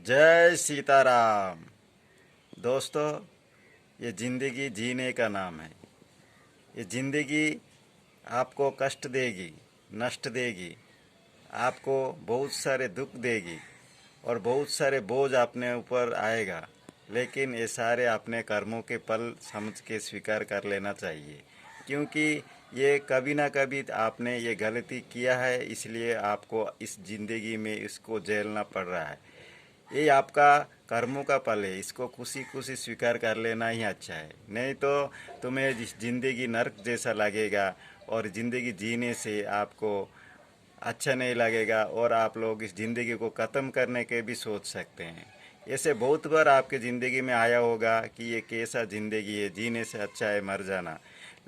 जय सीताराम। दोस्तों, ये ज़िंदगी जीने का नाम है। ये ज़िंदगी आपको कष्ट देगी, नष्ट देगी, आपको बहुत सारे दुख देगी और बहुत सारे बोझ अपने ऊपर आएगा। लेकिन ये सारे अपने कर्मों के फल समझ के स्वीकार कर लेना चाहिए, क्योंकि ये कभी ना कभी आपने ये गलती किया है, इसलिए आपको इस ज़िंदगी में इसको झेलना पड़ रहा है। ये आपका कर्मों का फल है, इसको खुशी खुशी स्वीकार कर लेना ही अच्छा है। नहीं तो तुम्हें ज़िंदगी नर्क जैसा लगेगा और ज़िंदगी जीने से आपको अच्छा नहीं लगेगा और आप लोग इस ज़िंदगी को ख़त्म करने के भी सोच सकते हैं। ऐसे बहुत बार आपके ज़िंदगी में आया होगा कि ये कैसा ज़िंदगी है, जीने से अच्छा है मर जाना।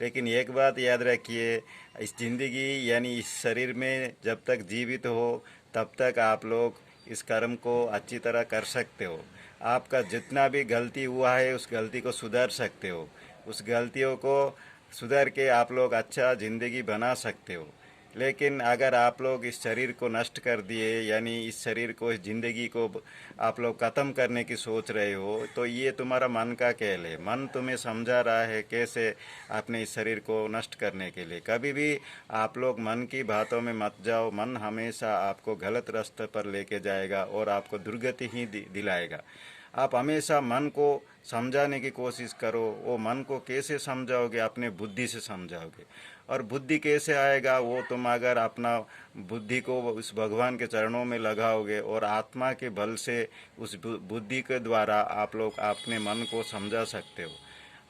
लेकिन एक बात याद रखिए, इस ज़िंदगी यानी इस शरीर में जब तक जीवित हो तब तक आप लोग इस कर्म को अच्छी तरह कर सकते हो। आपका जितना भी गलती हुआ है उस गलती को सुधार सकते हो। उस गलतियों को सुधार के आप लोग अच्छा ज़िंदगी बना सकते हो। लेकिन अगर आप लोग इस शरीर को नष्ट कर दिए, यानी इस शरीर को, इस ज़िंदगी को आप लोग ख़त्म करने की सोच रहे हो, तो ये तुम्हारा मन का खेल है। मन तुम्हें समझा रहा है कैसे अपने इस शरीर को नष्ट करने के लिए। कभी भी आप लोग मन की बातों में मत जाओ। मन हमेशा आपको गलत रास्ते पर लेके जाएगा और आपको दुर्गति ही दिलाएगा। आप हमेशा मन को समझाने की कोशिश करो। वो मन को कैसे समझाओगे? अपने बुद्धि से समझाओगे। और बुद्धि कैसे आएगा? वो तुम अगर अपना बुद्धि को उस भगवान के चरणों में लगाओगे और आत्मा के बल से उस बुद्धि के द्वारा आप लोग अपने मन को समझा सकते हो।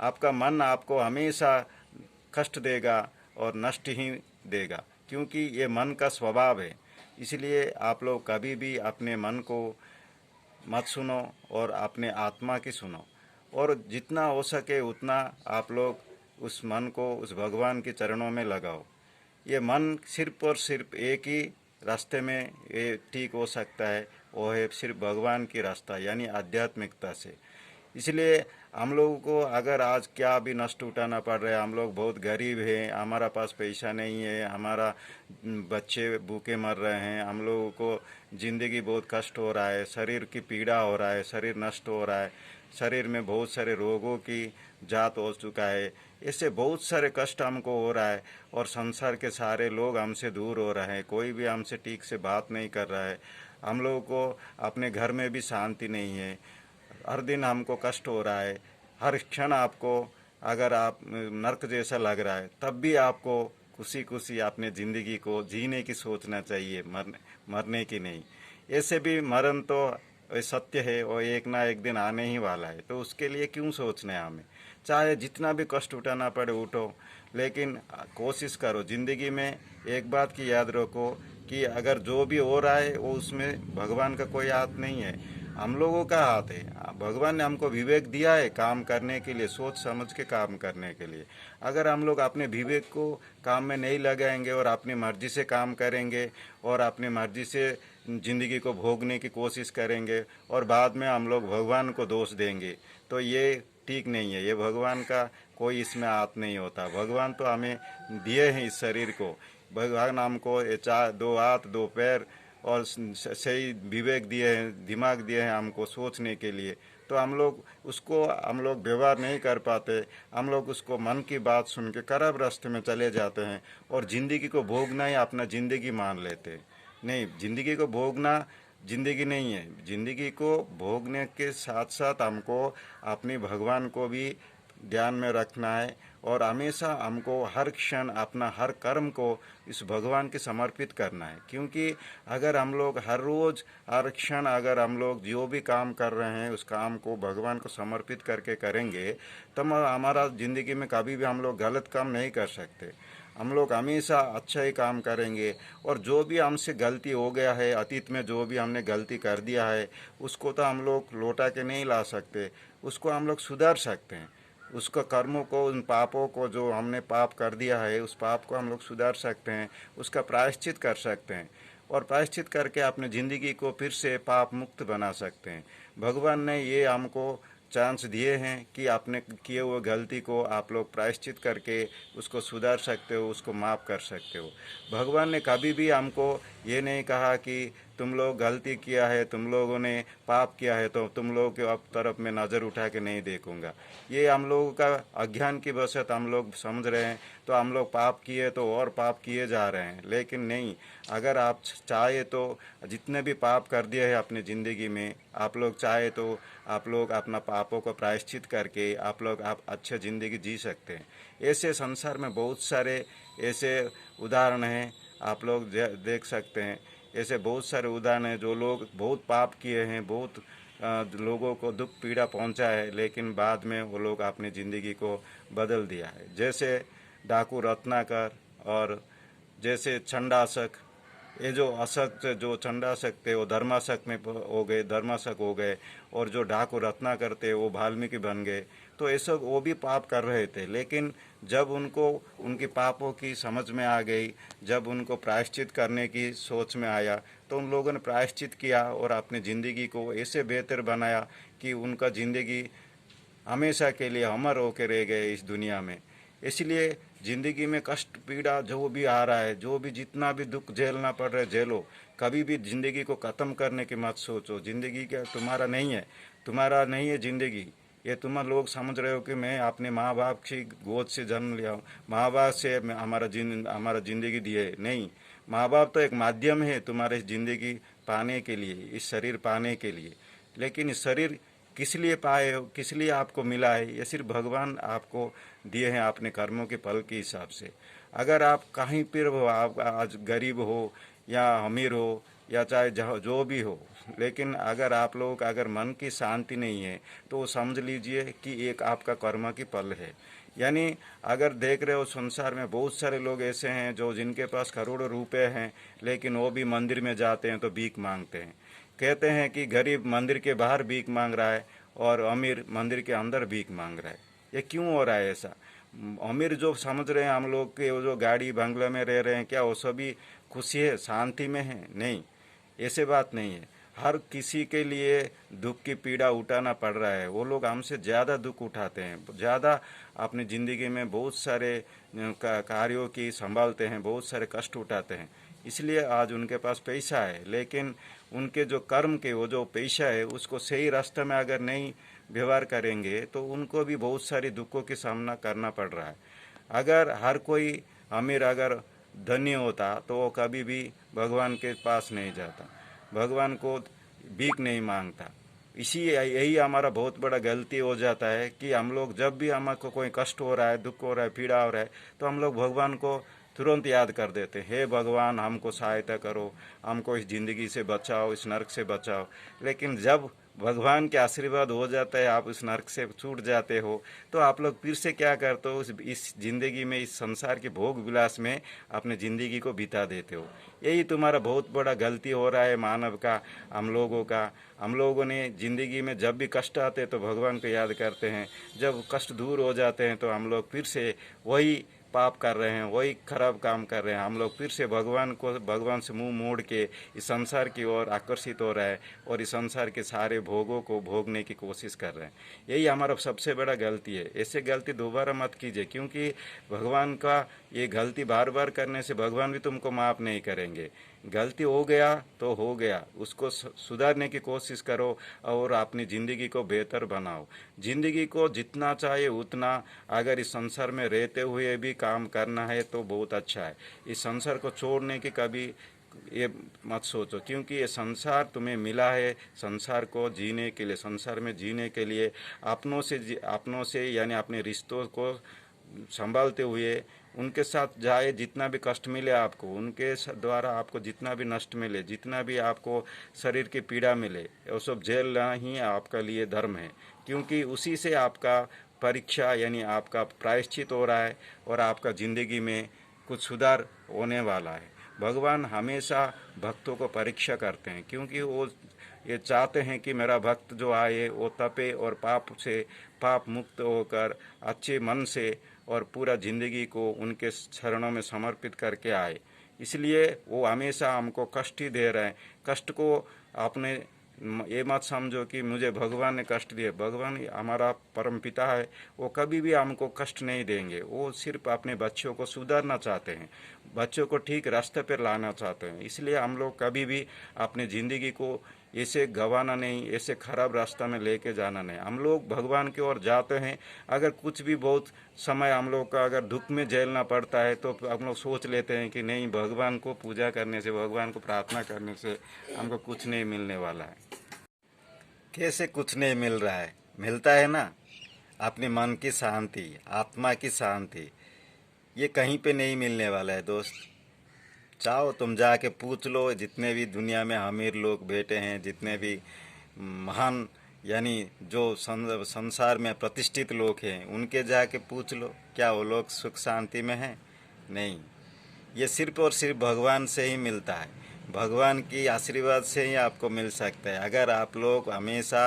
आपका मन आपको हमेशा कष्ट देगा और नष्ट ही देगा, क्योंकि ये मन का स्वभाव है। इसलिए आप लोग कभी भी अपने मन को मत सुनो और अपने आत्मा की सुनो। और जितना हो सके उतना आप लोग उस मन को उस भगवान के चरणों में लगाओ। ये मन सिर्फ और सिर्फ एक ही रास्ते में ये ठीक हो सकता है, वो है सिर्फ भगवान की रास्ता यानी आध्यात्मिकता से। इसलिए हम लोगों को अगर आज क्या भी नष्ट उठाना पड़ रहा है, हम लोग बहुत गरीब हैं, हमारा पास पैसा नहीं है, हमारा बच्चे भूखे मर रहे हैं, हम लोगों को ज़िंदगी बहुत कष्ट हो रहा है, शरीर की पीड़ा हो रहा है, शरीर नष्ट हो रहा है, शरीर में बहुत सारे रोगों की जात हो चुका है, इससे बहुत सारे कष्ट हमको हो रहा है। और संसार के सारे लोग हमसे दूर हो रहे हैं, कोई भी हमसे ठीक से बात नहीं कर रहा है, हम लोगों को अपने घर में भी शांति नहीं है, हर दिन हमको कष्ट हो रहा है, हर क्षण आपको अगर आप नर्क जैसा लग रहा है, तब भी आपको खुशी खुशी अपने ज़िंदगी को जीने की सोचना चाहिए, मरने की नहीं। ऐसे भी मरण तो सत्य है और एक ना एक दिन आने ही वाला है, तो उसके लिए क्यों सोचना है हमें? चाहे जितना भी कष्ट उठाना पड़े उठो, लेकिन कोशिश करो ज़िंदगी में। एक बात की याद रखो कि अगर जो भी हो रहा है वो उसमें भगवान का कोई हाथ नहीं है, हम लोगों का हाथ है। भगवान ने हमको विवेक दिया है काम करने के लिए, सोच समझ के काम करने के लिए। अगर हम लोग अपने विवेक को काम में नहीं लगाएंगे और अपनी मर्जी से काम करेंगे और अपनी मर्जी से ज़िंदगी को भोगने की कोशिश करेंगे और बाद में हम लोग भगवान को दोष देंगे, तो ये ठीक नहीं है। ये भगवान का कोई इसमें हाथ नहीं होता। भगवान तो हमें दिए हैं इस शरीर को, भगवान हमको ये चार दो हाथ दो पैर और सही विवेक दिए हैं, दिमाग दिए हैं हमको सोचने के लिए। तो हम लोग उसको हम लोग व्यवहार नहीं कर पाते, हम लोग उसको मन की बात सुन के खराब रास्ते में चले जाते हैं और ज़िंदगी को भोगना ही अपना ज़िंदगी मान लेते हैं। नहीं, ज़िंदगी को भोगना ज़िंदगी नहीं है। ज़िंदगी को भोगने के साथ साथ हमको अपने भगवान को भी ध्यान में रखना है और हमेशा हमको हर क्षण अपना हर कर्म को इस भगवान के समर्पित करना है। क्योंकि अगर हम लोग हर रोज़ हर क्षण अगर हम लोग जो भी काम कर रहे हैं उस काम को भगवान को समर्पित करके करेंगे, तब हमारा ज़िंदगी में कभी भी हम लोग गलत काम नहीं कर सकते। हम लोग हमेशा अच्छा ही काम करेंगे और जो भी हमसे गलती हो गया है, अतीत में जो भी हमने गलती कर दिया है, उसको तो हम लोग लौटा के नहीं ला सकते, उसको हम लोग सुधार सकते हैं। उसका कर्मों को, उन पापों को, जो हमने पाप कर दिया है उस पाप को हम लोग सुधार सकते हैं, उसका प्रायश्चित कर सकते हैं और प्रायश्चित करके अपनी ज़िंदगी को फिर से पाप मुक्त बना सकते हैं। भगवान ने ये हमको चांस दिए हैं कि आपने किए हुए गलती को आप लोग प्रायश्चित करके उसको सुधार सकते हो, उसको माफ़ कर सकते हो। भगवान ने कभी भी हमको ये नहीं कहा कि तुम लोग गलती किया है, तुम लोगों ने पाप किया है, तो तुम लोगों के अब तरफ मैं नज़र उठा के नहीं देखूंगा। ये हम लोगों का अज्ञान की वशत हम लोग समझ रहे हैं, तो हम लोग पाप किए तो और पाप किए जा रहे हैं। लेकिन नहीं, अगर आप चाहे तो जितने भी पाप कर दिए हैं अपनी ज़िंदगी में, आप लोग चाहे तो आप लोग अपना पापों को प्रायश्चित करके आप अच्छे ज़िंदगी जी सकते हैं। ऐसे संसार में बहुत सारे ऐसे उदाहरण हैं, आप लोग देख सकते हैं। ऐसे बहुत सारे उदाहरण हैं जो लोग बहुत पाप किए हैं, बहुत लोगों को दुख पीड़ा पहुंचा है, लेकिन बाद में वो लोग अपनी ज़िंदगी को बदल दिया है। जैसे डाकू रत्नाकर और जैसे चंडाशक, ये जो असक जो चंडाशक थे वो धर्माशक में हो गए, धर्माशक हो गए, और जो डाकू रत्नाकर थे वो वाल्मीकि बन गए। तो ये सब वो भी पाप कर रहे थे, लेकिन जब उनको उनकी पापों की समझ में आ गई, जब उनको प्रायश्चित करने की सोच में आया, तो उन लोगों ने प्रायश्चित किया और अपनी ज़िंदगी को ऐसे बेहतर बनाया कि उनका ज़िंदगी हमेशा के लिए अमर होकर रह गए इस दुनिया में। इसलिए ज़िंदगी में कष्ट पीड़ा जो भी आ रहा है, जो भी जितना भी दुख झेलना पड़ रहा है झेलो, कभी भी ज़िंदगी को ख़त्म करने की मत सोचो। ज़िंदगी क्या तुम्हारा नहीं है, तुम्हारा नहीं है ज़िंदगी। ये तुम लोग समझ रहे हो कि मैं अपने माँ बाप की गोद से जन्म लिया हूँ, माँ बाप से हमारा ज़िंदगी दिए, नहीं। माँ बाप तो एक माध्यम है तुम्हारे ज़िंदगी पाने के लिए, इस शरीर पाने के लिए। लेकिन इस शरीर किस लिए पाए हो, किस लिए आपको मिला है, ये सिर्फ भगवान आपको दिए हैं अपने कर्मों के फल के हिसाब से। अगर आप कहीं पर हो, आप आज गरीब हो या अमीर हो या चाहे जो भी हो, लेकिन अगर आप लोग अगर मन की शांति नहीं है तो समझ लीजिए कि एक आपका कर्म की फल है। यानी अगर देख रहे हो संसार में बहुत सारे लोग ऐसे हैं जो जिनके पास करोड़ों रुपए हैं, लेकिन वो भी मंदिर में जाते हैं तो भीख मांगते हैं। कहते हैं कि गरीब मंदिर के बाहर भीख मांग रहा है और अमीर मंदिर के अंदर भीख मांग रहा है। ये क्यों हो रहा है ऐसा? अमीर जो समझ रहे हैं हम लोग के, वो जो गाड़ी बंगले में रह रहे हैं, क्या वो सभी खुशी है, शांति में है? नहीं, ऐसे बात नहीं है। हर किसी के लिए दुख की पीड़ा उठाना पड़ रहा है। वो लोग हमसे ज़्यादा दुख उठाते हैं, ज़्यादा अपनी ज़िंदगी में बहुत सारे कार्यों की संभालते हैं, बहुत सारे कष्ट उठाते हैं। इसलिए आज उनके पास पैसा है, लेकिन उनके जो कर्म के वो जो पैसा है उसको सही रास्ते में अगर नहीं व्यवहार करेंगे तो उनको भी बहुत सारी दुखों की सामना करना पड़ रहा है। अगर हर कोई अमीर अगर धनी होता तो वो कभी भी भगवान के पास नहीं जाता, भगवान को भीख नहीं मांगता। यही हमारा बहुत बड़ा गलती हो जाता है कि हम लोग जब भी हमको कोई कष्ट हो रहा है, दुख हो रहा है, पीड़ा हो रहा है, तो हम लोग भगवान को तुरंत याद कर देते हैं, हे भगवान हमको सहायता करो, हमको इस ज़िंदगी से बचाओ, इस नरक से बचाओ। लेकिन जब भगवान के आशीर्वाद हो जाता है, आप इस नरक से छूट जाते हो, तो आप लोग फिर से क्या करते हो, इस ज़िंदगी में, इस संसार के भोग विलास में अपने ज़िंदगी को बिता देते हो। यही तुम्हारा बहुत बड़ा गलती हो रहा है मानव का, हम लोगों का। हम लोगों ने ज़िंदगी में जब भी कष्ट आते हैं तो भगवान को याद करते हैं, जब कष्ट दूर हो जाते हैं तो हम लोग फिर से वही पाप कर रहे हैं, वही खराब काम कर रहे हैं। हम लोग फिर से भगवान से मुंह मोड़ के इस संसार की ओर आकर्षित हो रहा है और इस संसार के सारे भोगों को भोगने की कोशिश कर रहे हैं। यही हमारा सबसे बड़ा गलती है। ऐसे गलती दोबारा मत कीजिए, क्योंकि भगवान का ये गलती बार बार करने से भगवान भी तुमको माफ़ नहीं करेंगे। गलती हो गया तो हो गया, उसको सुधारने की कोशिश करो और अपनी ज़िंदगी को बेहतर बनाओ। ज़िंदगी को जितना चाहे उतना अगर इस संसार में रहते हुए भी काम करना है तो बहुत अच्छा है। इस संसार को छोड़ने की कभी ये मत सोचो, क्योंकि ये संसार तुम्हें मिला है संसार को जीने के लिए, संसार में जीने के लिए अपनों से यानी अपने रिश्तों को संभालते हुए उनके साथ जाए। जितना भी कष्ट मिले आपको, उनके द्वारा आपको जितना भी नष्ट मिले, जितना भी आपको शरीर की पीड़ा मिले, वो सब झेलना ही आपका लिए धर्म है, क्योंकि उसी से आपका परीक्षा यानी आपका प्रायश्चित हो रहा है और आपका ज़िंदगी में कुछ सुधार होने वाला है। भगवान हमेशा भक्तों को परीक्षा करते हैं, क्योंकि वो ये चाहते हैं कि मेरा भक्त जो आए वो तपे और पाप मुक्त होकर अच्छे मन से और पूरा ज़िंदगी को उनके चरणों में समर्पित करके आए। इसलिए वो हमेशा हमको कष्ट ही दे रहे हैं। कष्ट को अपने ये मत समझो कि मुझे भगवान ने कष्ट दिए। भगवान हमारा परम पिता है, वो कभी भी हमको कष्ट नहीं देंगे। वो सिर्फ अपने बच्चों को सुधारना चाहते हैं, बच्चों को ठीक रास्ते पर लाना चाहते हैं। इसलिए हम लोग कभी भी अपनी ज़िंदगी को ऐसे गंवाना नहीं, ऐसे खराब रास्ता में लेके जाना नहीं। हम लोग भगवान की ओर जाते हैं। अगर कुछ भी बहुत समय हम लोग का अगर दुख में झेलना पड़ता है तो हम लोग सोच लेते हैं कि नहीं, भगवान को पूजा करने से, भगवान को प्रार्थना करने से हमको कुछ नहीं मिलने वाला है। कैसे कुछ नहीं मिल रहा है? मिलता है ना, अपने मन की शांति, आत्मा की शांति। ये कहीं पे नहीं मिलने वाला है दोस्त। चाहो तुम जाके पूछ लो, जितने भी दुनिया में अमीर लोग बैठे हैं, जितने भी महान यानी जो संसार में प्रतिष्ठित लोग हैं, उनके जाके पूछ लो, क्या वो लोग सुख शांति में हैं? नहीं। ये सिर्फ और सिर्फ भगवान से ही मिलता है। भगवान की आशीर्वाद से ही आपको मिल सकता है। अगर आप लोग हमेशा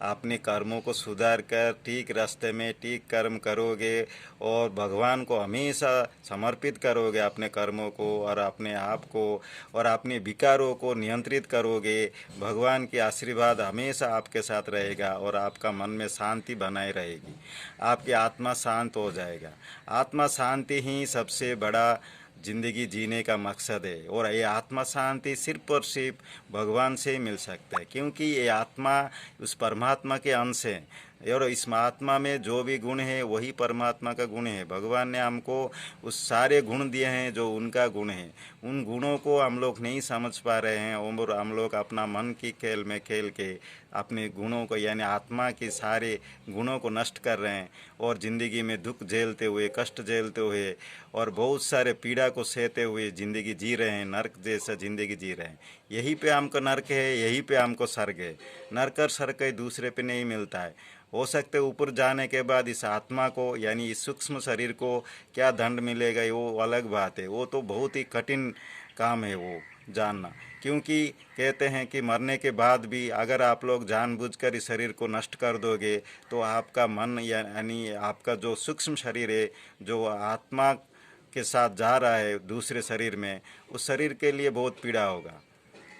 अपने कर्मों को सुधार कर ठीक रास्ते में ठीक कर्म करोगे और भगवान को हमेशा समर्पित करोगे, अपने कर्मों को और अपने आप को और अपने विकारों को नियंत्रित करोगे, भगवान की आशीर्वाद हमेशा आपके साथ रहेगा और आपका मन में शांति बनाए रहेगी। आपकी आत्मा शांत हो जाएगा। आत्मा शांति ही सबसे बड़ा ज़िंदगी जीने का मकसद है। और ये आत्मा शांति सिर्फ और सिर्फ भगवान से ही मिल सकता है, क्योंकि ये आत्मा उस परमात्मा के अंश है और इस आत्मा में जो भी गुण है वही परमात्मा का गुण है। भगवान ने हमको उस सारे गुण दिए हैं जो उनका गुण है। उन गुणों को हम लोग नहीं समझ पा रहे हैं और हम लोग अपना मन की खेल में खेल के अपने गुणों को यानी आत्मा के सारे गुणों को नष्ट कर रहे हैं और ज़िंदगी में दुख झेलते हुए, कष्ट झेलते हुए और बहुत सारे पीड़ा को सहते हुए ज़िंदगी जी रहे हैं। नर्क जैसा ज़िंदगी जी रहे हैं। यहीं पे हमको नर्क है, यहीं पे हमको स्वर्ग है। नर्क और स्वर्ग कहीं दूसरे पे नहीं मिलता है। हो सकते ऊपर जाने के बाद इस आत्मा को यानी इस सूक्ष्म शरीर को क्या दंड मिलेगा वो अलग बात है। वो तो बहुत ही कठिन काम है वो जानना, क्योंकि कहते हैं कि मरने के बाद भी अगर आप लोग जानबूझकर इस शरीर को नष्ट कर दोगे तो आपका मन यानी आपका जो सूक्ष्म शरीर है, जो आत्मा के साथ जा रहा है दूसरे शरीर में, उस शरीर के लिए बहुत पीड़ा होगा।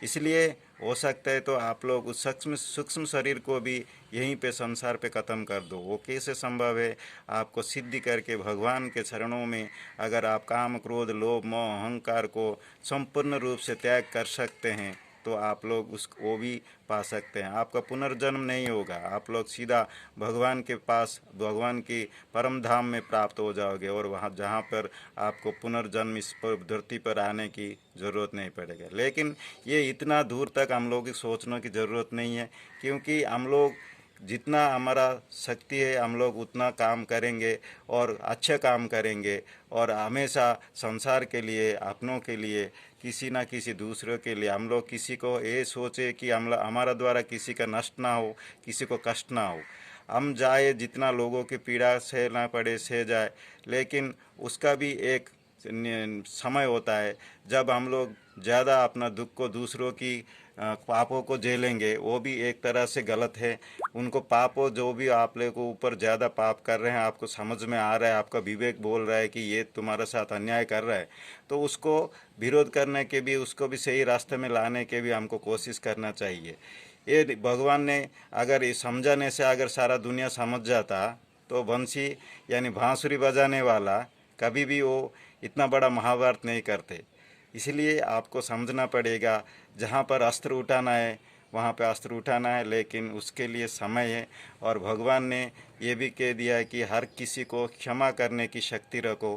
इसलिए हो सकता है तो आप लोग उस सूक्ष्म सूक्ष्म शरीर को भी यहीं पे संसार पे ख़त्म कर दो। वो कैसे संभव है? आपको सिद्धि करके भगवान के चरणों में अगर आप काम, क्रोध, लोभ, मोह, अहंकार को संपूर्ण रूप से त्याग कर सकते हैं तो आप लोग वो भी पा सकते हैं। आपका पुनर्जन्म नहीं होगा। आप लोग सीधा भगवान के पास, भगवान की परम धाम में प्राप्त हो जाओगे और वहाँ जहाँ पर आपको पुनर्जन्म इस पर धरती पर आने की ज़रूरत नहीं पड़ेगा। लेकिन ये इतना दूर तक हम लोग की सोचने की ज़रूरत नहीं है, क्योंकि हम लोग जितना हमारा शक्ति है हम लोग उतना काम करेंगे और अच्छे काम करेंगे और हमेशा संसार के लिए, अपनों के लिए, किसी ना किसी दूसरों के लिए हम लोग किसी को ये सोचे कि हमारा द्वारा किसी का नष्ट ना हो, किसी को कष्ट ना हो। हम जाए जितना लोगों की पीड़ा सहना पड़े सह जाए, लेकिन उसका भी एक समय होता है जब हम लोग ज़्यादा अपना दुख को दूसरों की पापों को झेलेंगे। वो भी एक तरह से गलत है। उनको पापों जो भी आप लोगों को ऊपर ज़्यादा पाप कर रहे हैं, आपको समझ में आ रहा है, आपका विवेक बोल रहा है कि ये तुम्हारे साथ अन्याय कर रहा है, तो उसको विरोध करने के भी, उसको भी सही रास्ते में लाने के भी हमको कोशिश करना चाहिए। ये भगवान ने अगर ये समझाने से अगर सारा दुनिया समझ जाता तो बंसी यानी बांसुरी बजाने वाला कभी भी वो इतना बड़ा महाभारत नहीं करते। इसलिए आपको समझना पड़ेगा, जहाँ पर अस्त्र उठाना है वहाँ पे अस्त्र उठाना है, लेकिन उसके लिए समय है। और भगवान ने ये भी कह दिया है कि हर किसी को क्षमा करने की शक्ति रखो,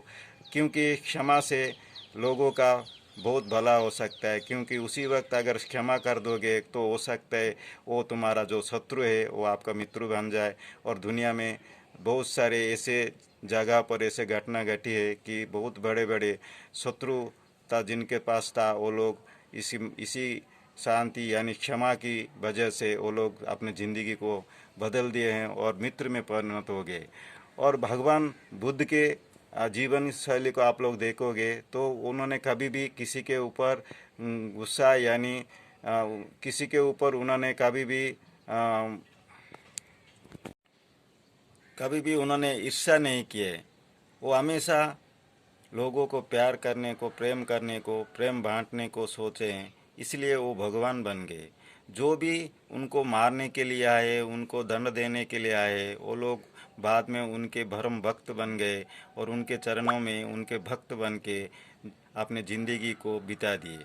क्योंकि क्षमा से लोगों का बहुत भला हो सकता है। क्योंकि उसी वक्त अगर क्षमा कर दोगे तो हो सकता है वो तुम्हारा जो शत्रु है वो आपका मित्र बन जाए। और दुनिया में बहुत सारे ऐसे जगह पर ऐसे घटना घटी है कि बहुत बड़े बड़े शत्रु था जिनके पास था, वो लोग इसी इसी शांति यानी क्षमा की वजह से वो लोग अपनी ज़िंदगी को बदल दिए हैं और मित्र में परिणत हो गए। और भगवान बुद्ध के जीवन शैली को आप लोग देखोगे तो उन्होंने कभी भी किसी के ऊपर गुस्सा यानी किसी के ऊपर उन्होंने कभी भी उन्होंने ईर्ष्या नहीं किए। वो हमेशा लोगों को प्यार करने को, प्रेम करने को, प्रेम बांटने को सोचे हैं, इसलिए वो भगवान बन गए। जो भी उनको मारने के लिए आए, उनको दंड देने के लिए आए, वो लोग बाद में उनके भरम भक्त बन गए और उनके चरणों में उनके भक्त बन के अपने ज़िंदगी को बिता दिए।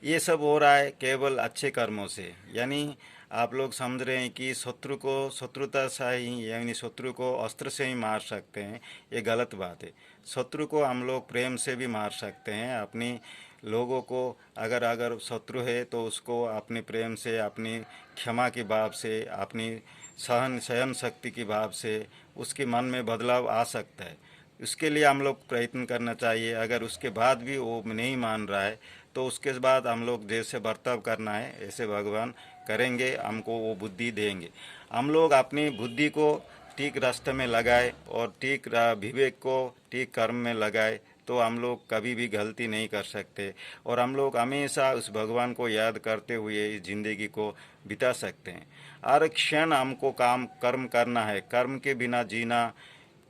ये सब हो रहा है केवल अच्छे कर्मों से। यानी आप लोग समझ रहे हैं कि शत्रु को शत्रुता से ही, यानी शत्रु को अस्त्र से ही मार सकते हैं, ये गलत बात है। शत्रु को हम लोग प्रेम से भी मार सकते हैं। अपनी लोगों को अगर अगर शत्रु है तो उसको अपने प्रेम से, अपनी क्षमा के भाव से, अपनी सहन शक्ति के भाव से उसके मन में बदलाव आ सकता है। उसके लिए हम लोग प्रयत्न करना चाहिए। अगर उसके बाद भी वो नहीं मान रहा है तो उसके बाद हम लोग जैसे बर्ताव करना है ऐसे भगवान करेंगे, हमको वो बुद्धि देंगे। हम लोग अपनी बुद्धि को ठीक रास्ते में लगाए और ठीक विवेक को ठीक कर्म में लगाए तो हम लोग कभी भी गलती नहीं कर सकते और हम लोग हमेशा उस भगवान को याद करते हुए इस ज़िंदगी को बिता सकते हैं। हर क्षण हमको काम कर्म करना है, कर्म के बिना जीना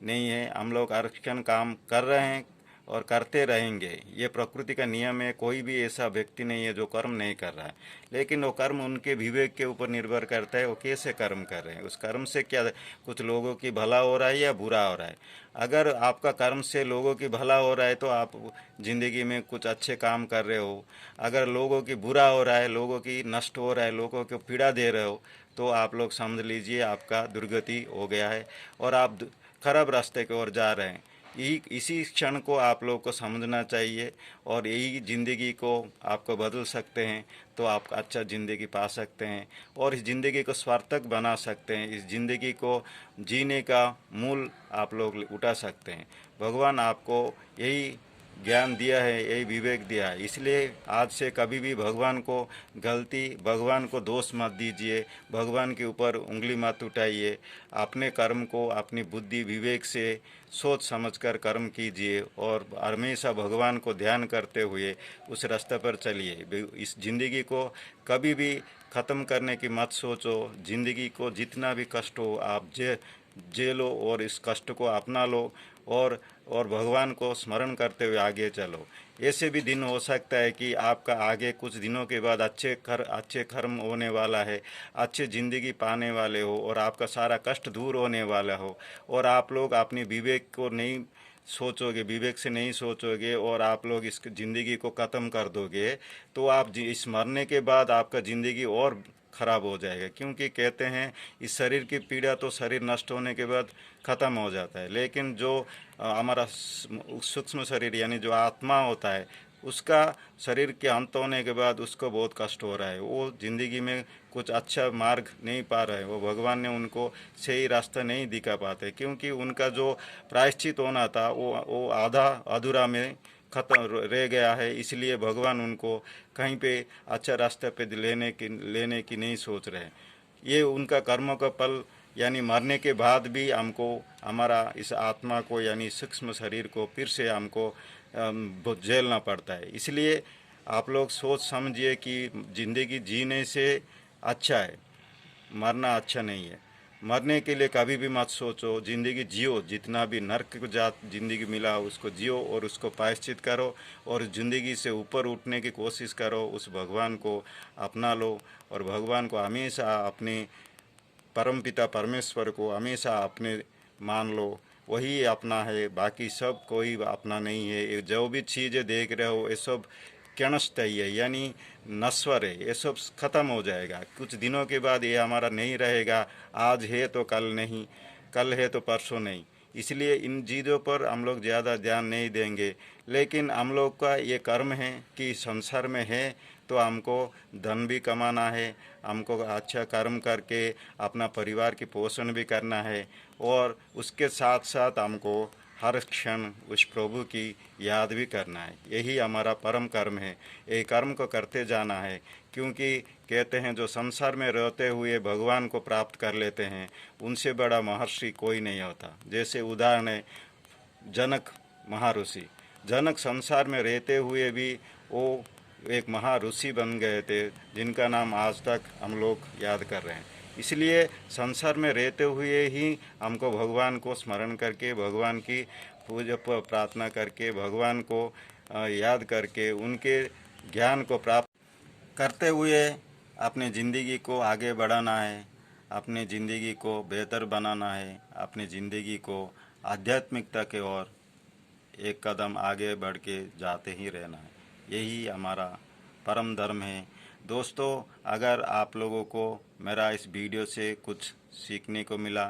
नहीं है। हम लोग हर क्षण काम कर रहे हैं और करते रहेंगे, ये प्रकृति का नियम है। कोई भी ऐसा व्यक्ति नहीं है जो कर्म नहीं कर रहा है, लेकिन वो कर्म उनके विवेक के ऊपर निर्भर करता है वो कैसे कर्म कर रहे हैं। उस कर्म से क्या कुछ लोगों की भला हो रहा है या बुरा हो रहा है। अगर आपका कर्म से लोगों की भला हो रहा है तो आप ज़िंदगी में कुछ अच्छे काम कर रहे हो। अगर लोगों की बुरा हो रहा है, लोगों की नष्ट हो रहा है, लोगों को पीड़ा दे रहे हो, तो आप लोग समझ लीजिए आपका दुर्गति हो गया है और आप खराब रास्ते की ओर जा रहे हैं। यही इसी क्षण को आप लोगों को समझना चाहिए और यही ज़िंदगी को आपको बदल सकते हैं। तो आप अच्छा ज़िंदगी पा सकते हैं और इस ज़िंदगी को सार्थक बना सकते हैं। इस ज़िंदगी को जीने का मूल आप लोग उठा सकते हैं। भगवान आपको यही ज्ञान दिया है, यही विवेक दिया है। इसलिए आज से कभी भी भगवान को गलती, भगवान को दोष मत दीजिए, भगवान के ऊपर उंगली मत उठाइए। अपने कर्म को अपनी बुद्धि विवेक से सोच समझकर कर्म कीजिए और हमेशा भगवान को ध्यान करते हुए उस रास्ते पर चलिए। इस ज़िंदगी को कभी भी ख़त्म करने की मत सोचो। ज़िंदगी को जितना भी कष्ट हो आप झेलो और इस कष्ट को अपना लो और भगवान को स्मरण करते हुए आगे चलो। ऐसे भी दिन हो सकता है कि आपका आगे कुछ दिनों के बाद अच्छे कर्म होने वाला है, अच्छी ज़िंदगी पाने वाले हो और आपका सारा कष्ट दूर होने वाला हो और आप लोग अपनी विवेक को नहीं सोचोगे, विवेक से नहीं सोचोगे और आप लोग इस ज़िंदगी को ख़त्म कर दोगे तो आप इस मरने के बाद आपका ज़िंदगी और ख़राब हो जाएगा। क्योंकि कहते हैं इस शरीर की पीड़ा तो शरीर नष्ट होने के बाद ख़त्म हो जाता है, लेकिन जो हमारा सूक्ष्म शरीर यानी जो आत्मा होता है उसका शरीर के अंत होने के बाद उसको बहुत कष्ट हो रहा है। वो ज़िंदगी में कुछ अच्छा मार्ग नहीं पा रहे हैं, वो भगवान ने उनको सही रास्ता नहीं दिखा पाते क्योंकि उनका जो प्रायश्चित होना था वो आधा अधूरा में खत्म रह गया है। इसलिए भगवान उनको कहीं पे अच्छा रास्ते पे लेने की नहीं सोच रहे। ये उनका कर्मों का फल यानी मरने के बाद भी हमको हमारा इस आत्मा को यानी सूक्ष्म शरीर को फिर से हमको झेलना पड़ता है। इसलिए आप लोग सोच समझिए कि ज़िंदगी जीने से अच्छा है, मरना अच्छा नहीं है। मरने के लिए कभी भी मत सोचो, ज़िंदगी जियो, जितना भी नर्क जात ज़िंदगी मिला उसको जियो और उसको प्रायश्चित करो और ज़िंदगी से ऊपर उठने की कोशिश करो। उस भगवान को अपना लो और भगवान को हमेशा अपने परमपिता परमेश्वर को हमेशा अपने मान लो, वही अपना है, बाकी सब कोई अपना नहीं है। ये जो भी चीज़ें देख रहे हो ये सब क्षणस्थायी है यानी नश्वर है, ये सब खत्म हो जाएगा। कुछ दिनों के बाद ये हमारा नहीं रहेगा। आज है तो कल नहीं, कल है तो परसों नहीं। इसलिए इन चीज़ों पर हम लोग ज़्यादा ध्यान नहीं देंगे। लेकिन हम लोग का ये कर्म है कि संसार में है तो हमको धन भी कमाना है, हमको अच्छा कर्म करके अपना परिवार की पोषण भी करना है और उसके साथ साथ हमको हर क्षण उस प्रभु की याद भी करना है। यही हमारा परम कर्म है। ये कर्म को करते जाना है क्योंकि कहते हैं जो संसार में रहते हुए भगवान को प्राप्त कर लेते हैं उनसे बड़ा महर्षि कोई नहीं होता। जैसे उदाहरण है जनक महाऋषि। जनक संसार में रहते हुए भी वो एक महाऋषि बन गए थे जिनका नाम आज तक हम लोग याद कर रहे हैं। इसलिए संसार में रहते हुए ही हमको भगवान को स्मरण करके, भगवान की पूजा प्रार्थना करके, भगवान को याद करके, उनके ज्ञान को प्राप्त करते हुए अपनी ज़िंदगी को आगे बढ़ाना है, अपनी ज़िंदगी को बेहतर बनाना है, अपनी ज़िंदगी को आध्यात्मिकता के ओर एक कदम आगे बढ़ के जाते ही रहना है। यही हमारा परम धर्म है। दोस्तों, अगर आप लोगों को मेरा इस वीडियो से कुछ सीखने को मिला,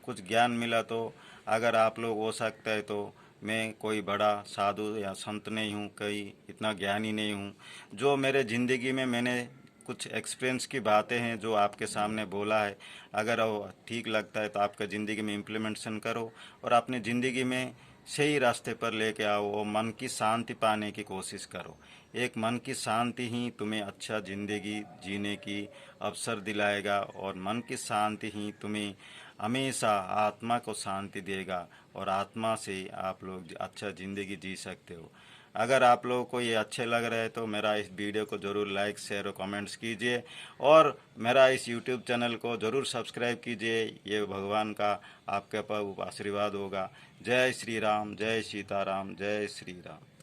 कुछ ज्ञान मिला, तो अगर आप लोग हो सकता है तो मैं कोई बड़ा साधु या संत नहीं हूँ, कोई इतना ज्ञानी नहीं हूँ। जो मेरे ज़िंदगी में मैंने कुछ एक्सपीरियंस की बातें हैं जो आपके सामने बोला है, अगर वो ठीक लगता है तो आपका ज़िंदगी में इम्प्लीमेंटेशन करो और अपनी ज़िंदगी में सही रास्ते पर लेके आओ और मन की शांति पाने की कोशिश करो। एक मन की शांति ही तुम्हें अच्छा ज़िंदगी जीने की अवसर दिलाएगा और मन की शांति ही तुम्हें हमेशा आत्मा को शांति देगा और आत्मा से आप लोग अच्छा ज़िंदगी जी सकते हो। अगर आप लोगों को ये अच्छे लग रहे हैं तो मेरा इस वीडियो को ज़रूर लाइक शेयर और कमेंट्स कीजिए और मेरा इस यूट्यूब चैनल को ज़रूर सब्सक्राइब कीजिए। ये भगवान का आपके ऊपर आशीर्वाद होगा। जय श्री राम, जय सीताराम, जय श्री राम।